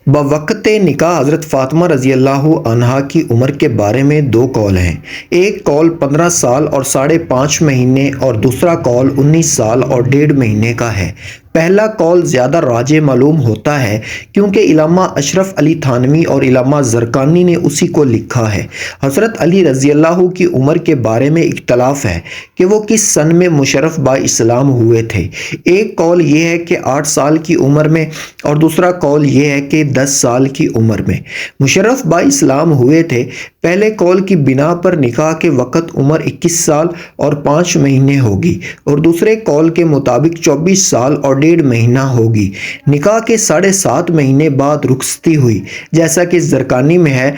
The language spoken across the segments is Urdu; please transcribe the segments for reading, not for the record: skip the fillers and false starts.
بوقت نکاح حضرت فاطمہ رضی اللہ عنہا کی عمر کے بارے میں دو قول ہیں۔ ایک قول 15 سال اور 5.5 مہینے اور دوسرا قول 19 سال اور 1.5 مہینے کا ہے۔ پہلا قول زیادہ راجح معلوم ہوتا ہے کیونکہ علامہ اشرف علی تھانوی اور علامہ زرقانی نے اسی کو لکھا ہے۔ حضرت علی رضی اللہ کی عمر کے بارے میں اختلاف ہے کہ وہ کس سن میں مشرف با اسلام ہوئے تھے۔ ایک قول یہ ہے کہ 8 سال کی عمر میں اور دوسرا قول یہ ہے کہ 10 سال کی عمر میں مشرف با اسلام ہوئے تھے۔ پہلے قول کی بنا پر نکاح کے وقت عمر 21 سال اور 5 مہینے ہوگی اور دوسرے قول کے مطابق 24 سال اور 1.5 مہینہ ہوگی۔ نکاح کے 7.5 مہینے بعد رخصتی ہوئی جیسا کہ زرقانی میں ہے۔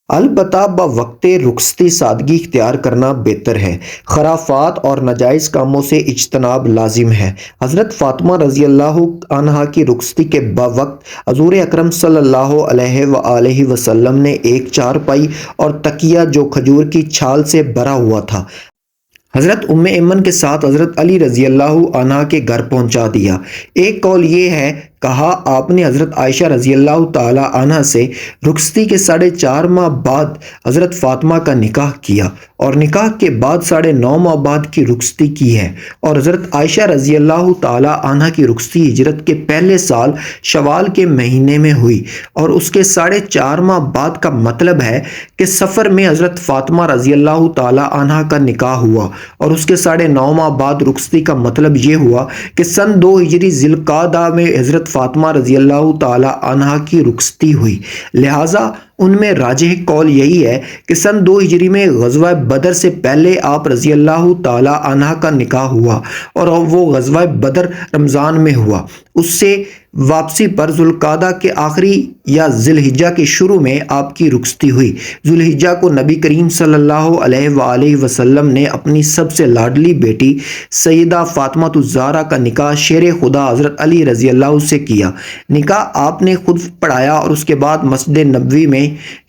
البتہ بوقت رخصتی سادگی اختیار کرنا بہتر ہے۔ خرافات اور ناجائز کاموں سے اجتناب لازم ہے۔ حضرت فاطمہ رضی اللہ عنہا کی رخصتی کے بوقت حضور اکرم صلی اللہ علیہ وآلہ وسلم نے ایک چارپائی اور تکیہ جو کھجور کی چھال سے بھرا ہوا تھا حضرت ام ایمن کے ساتھ حضرت علی رضی اللہ عنہا کے گھر پہنچا دیا۔ ایک قول یہ ہے کہا آپ نے حضرت عائشہ رضی اللہ تعالی عنہ سے رخصتی کے 4.5 ماہ بعد حضرت فاطمہ کا نکاح کیا اور نکاح کے بعد 9.5 ماہ بعد کی رخصتی کی ہے، اور حضرت عائشہ رضی اللہ تعالی عنہ کی رخصتی ہجرت کے پہلے سال شوال کے مہینے میں ہوئی اور اس کے 4.5 ماہ بعد کا مطلب ہے کہ سفر میں حضرت فاطمہ رضی اللہ تعالی عنہ کا نکاح ہوا اور اس کے 9.5 ماہ بعد رخصتی کا مطلب یہ ہوا کہ سن 2 ہجری ذی القعدہ میں حضرت فاطمہ رضی اللہ تعالی عنہا کی رخصتی ہوئی۔ لہٰذا ان میں راجح قول یہی ہے کہ سن 2 ہجری میں غزوہ بدر سے پہلے آپ رضی اللہ تعالی عنہ کا نکاح ہوا اور وہ غزوہ بدر رمضان میں ہوا۔ اس سے واپسی پر ذو القعدہ کے آخری یا ذی الحجہ کے شروع میں آپ کی رخصتی ہوئی۔ ذو الحجہ کو نبی کریم صلی اللہ علیہ وآلہ وسلم نے اپنی سب سے لاڈلی بیٹی سیدہ فاطمہ الزہرا کا نکاح شیر خدا حضرت علی رضی اللہ سے کیا۔ نکاح آپ نے خود پڑھایا اور اس کے بعد مسجد نبوی میں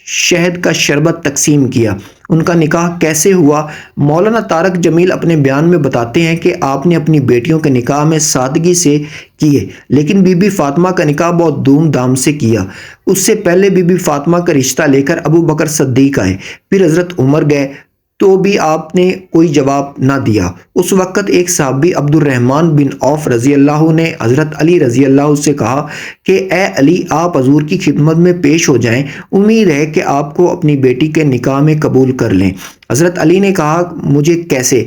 شہد کا شربت تقسیم کیا۔ ان کا نکاح کیسے ہوا؟ مولانا طارق جمیل اپنے بیان میں بتاتے ہیں کہ آپ نے اپنی بیٹیوں کے نکاح میں سادگی سے کیے، لیکن بی بی فاطمہ کا نکاح بہت دھوم دھام سے کیا۔ اس سے پہلے بی بی فاطمہ کا رشتہ لے کر ابو بکر صدیق آئے، پھر حضرت عمر گئے تو بھی آپ نے کوئی جواب نہ دیا۔ اس وقت ایک صحابی عبد الرحمن بن عوف رضی اللہ نے حضرت علی رضی اللہ سے کہا کہ اے علی، آپ حضور کی خدمت میں پیش ہو جائیں، امید ہے کہ آپ کو اپنی بیٹی کے نکاح میں قبول کر لیں۔ حضرت علی نے کہا مجھے کیسے،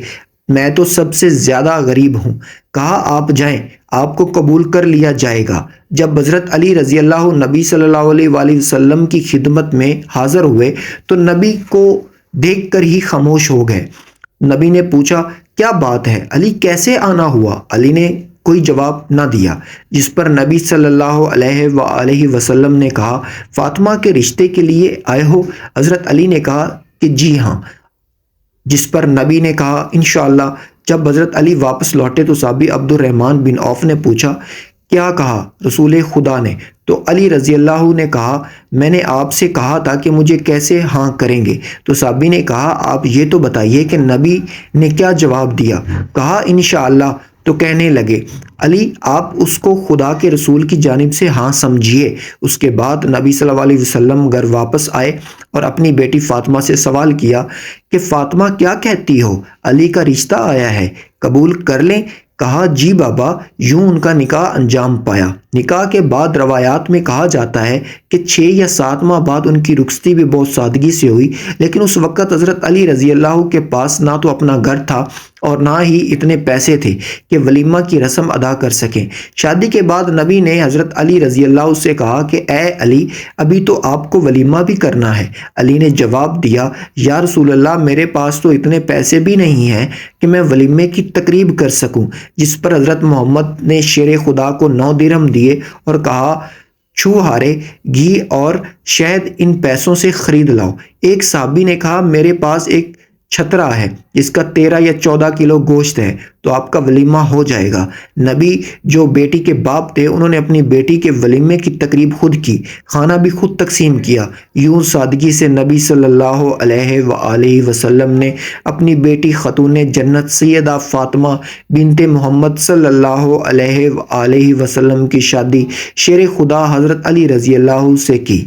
میں تو سب سے زیادہ غریب ہوں۔ کہا آپ جائیں، آپ کو قبول کر لیا جائے گا۔ جب حضرت علی رضی اللہ نبی صلی اللہ علیہ وآلہ وسلم کی خدمت میں حاضر ہوئے تو نبی کو دیکھ کر ہی خاموش ہو گئے۔ نبی نے پوچھا کیا بات ہے علی، کیسے آنا ہوا؟ علی نے کوئی جواب نہ دیا، جس پر نبی صلی اللہ علیہ وآلہ وسلم نے کہا فاطمہ کے رشتے کے لیے آئے ہو؟ حضرت علی نے کہا کہ جی ہاں، جس پر نبی نے کہا انشاءاللہ۔ جب حضرت علی واپس لوٹے تو صحابی عبد الرحمن بن عوف نے پوچھا کیا کہا رسول خدا نے؟ تو علی رضی اللہ نے کہا میں نے آپ سے کہا تھا کہ مجھے کیسے ہاں کریں گے؟ تو صحابی نے کہا آپ یہ تو بتائیے کہ نبی نے کیا جواب دیا؟ کہا انشاءاللہ۔ تو کہنے لگے علی آپ اس کو خدا کے رسول کی جانب سے ہاں سمجھیے۔ اس کے بعد نبی صلی اللہ علیہ وسلم گھر واپس آئے اور اپنی بیٹی فاطمہ سے سوال کیا کہ فاطمہ کیا کہتی ہو، علی کا رشتہ آیا ہے، قبول کر لیں؟ کہا جی بابا۔ یوں ان کا نکاح انجام پایا۔ نکاح کے بعد روایات میں کہا جاتا ہے کہ 6 یا 7 ماہ بعد ان کی رخصتی بھی بہت سادگی سے ہوئی، لیکن اس وقت حضرت علی رضی اللہ کے پاس نہ تو اپنا گھر تھا اور نہ ہی اتنے پیسے تھے کہ ولیمہ کی رسم ادا کر سکیں۔ شادی کے بعد نبی نے حضرت علی رضی اللہ سے کہا کہ اے علی، ابھی تو آپ کو ولیمہ بھی کرنا ہے۔ علی نے جواب دیا یا رسول اللہ، میرے پاس تو اتنے پیسے بھی نہیں ہیں کہ میں ولیمے کی تقریب کر سکوں، جس پر حضرت محمد نے شیر خدا کو 9 درہم دیے اور کہا چھوہارے، گھی اور شہد ان پیسوں سے خرید لاؤ۔ ایک صحابی نے کہا میرے پاس ایک چھترا ہے جس کا 13 یا 14 کلو گوشت ہے تو آپ کا ولیمہ ہو جائے گا۔ نبی جو بیٹی کے باپ تھے انہوں نے اپنی بیٹی کے ولیمے کی تقریب خود کی، کھانا بھی خود تقسیم کیا۔ یوں سادگی سے نبی صلی اللہ علیہ وآلہ وسلم نے اپنی بیٹی خاتون جنت سیدہ فاطمہ بنت محمد صلی اللہ علیہ وآلہ وسلم کی شادی شیر خدا حضرت علی رضی اللہ سے کی۔